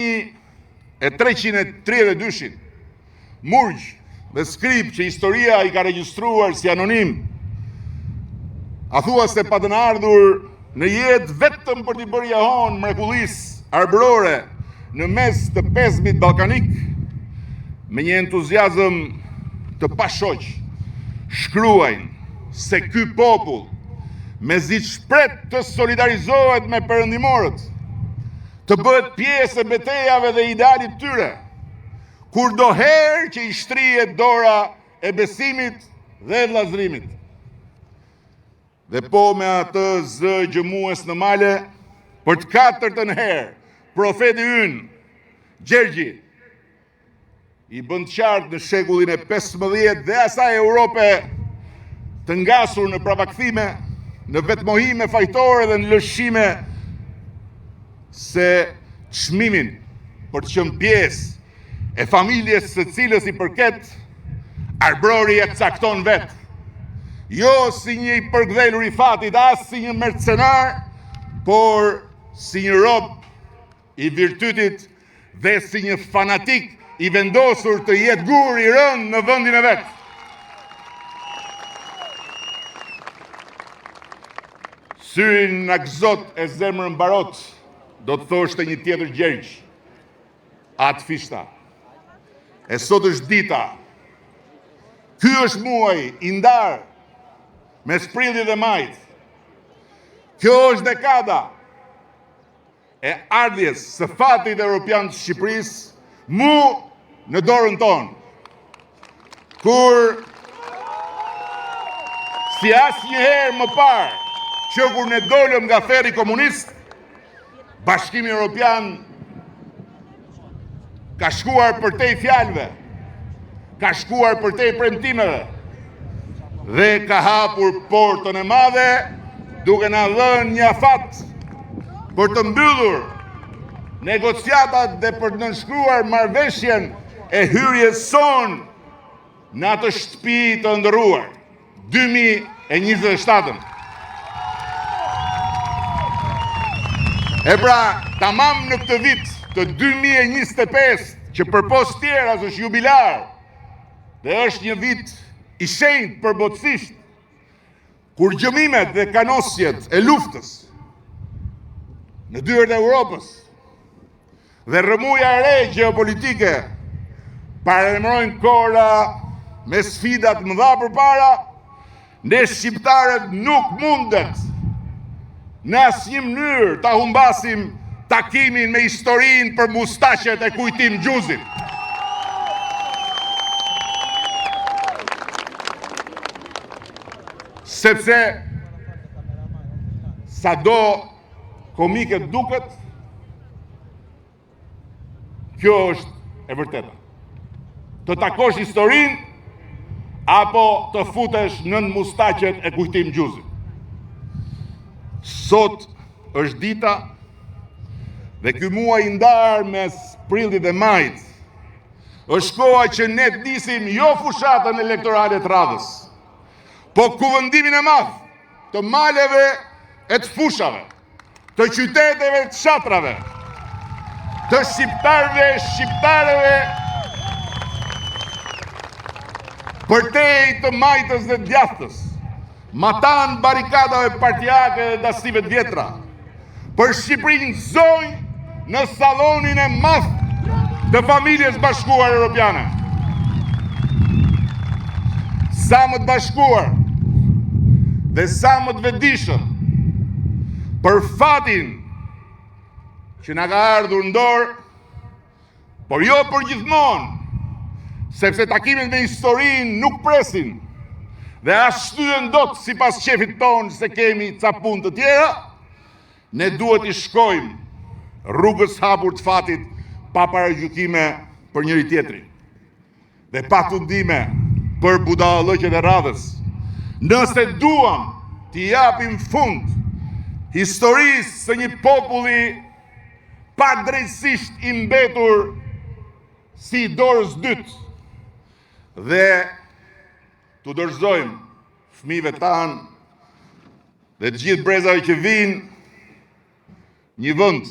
e 332 murgj dhe skrip që historia i ka regjistruar si anonim, a thua se pa të në ardhur në jetë vetëm për t'i bërë jahon mrekullis arbrore në mes të pezmit balkanik, me një entuziazëm të pashoq, shkruajnë se ky popull me zi shpret të solidarizohet me perëndimorët, të bëhet pjesë e betejave dhe idealit tyre, kur do herë që i shtrihet dora e besimit dhe vllazërimit. Dhe po me atë zë gjëmues në male, për të katërtën herë, profeti ynë, Gjergji, i bën qartë në shekullin e 15 dhe asaj Europe të ngasur në pravakthime, në vetmohime fajtore dhe në lëshime, se çmimin për të qenë pjesë e familjes së cilës i përket, arbrori e cakton vetë. Jo si një i përkdhelur i fatit, as si një mercenar, por si një rob i virtytit dhe si një fanatik i vendosur të jetë gur i rënd në vendin e vet. Syrin në gëzot e zemrën barot, do të thoshte një tjetër Gjergj, atë fishta. E sot është dita, ky është muaj i ndarë me prillit dhe majt. Kjo është dekada e ardhjes së fatit evropian të Shqipërisë, mu në dorën tonë. Kur si asnjëherë më parë që kur ne dolëm nga ferri komunist, Bashkimi Evropian ka shkuar përtej fjalëve, ka shkuar përtej premtimeve dhe ka hapur portën e madhe, duke na dhënë një afat për të mbyllur negociatat dhe për të nënshkruar marrëveshjen e hyrjes son në atë shtëpi të ndërruar, 2027. E pra, tamam në këtë vit të 2025, që përpos tjeras është jubilar, dhe është një vit i shenjtë përbotësisht, kur gjëmimet dhe kanosjet e luftës në dyert e Europës dhe rrëmuja e re gjeopolitike paralajmërojnë kohëra me sfidat mëdha përpara, ne shqiptarët nuk mundet në asnjë mënyrë ta humbasim takimin me historinë për mustaqet e Kujtim Gjuzit. Sepse sado komike duket, kjo është e vërteta. Të takosh historinë apo të futesh nën mustaqet e Kujtim Gjuzit. Sot është dita dhe ky muaj i ndarë mes prillit dhe majit është koha që ne të nisim jo fushatën elektorale të radhës, po kuvëndimin e madh të maleve e të fushave, të qyteteve të shatrave, të shqiptarëve, përtej të majtës dhe djathtës, matan barikadave partijake dhe dasive të vjetra, për Shqipërinë zonjë në sallonin e madh të familjes bashkuar europiane. Sa më të bashkuar dhe sa më të vetëdijshëm për fatin që na ka ardhur në dorë, por jo për gjithmonë, sepse takimet me historinë nuk presin dhe as shtyhen dot sipas shefit tonë se kemi ca punë të tjera, ne duhet i shkojmë rrugës hapur të fatit pa paragjykime për njëri tjetrin dhe pa tundime për budallëqet e radhës. Nëse duam t'i japim fund historisë së një populli pa drejtësisht i mbetur si dorës dytë dhe t'u dorëzojmë fëmijëve tanë dhe të gjithë brezave që vinë një vend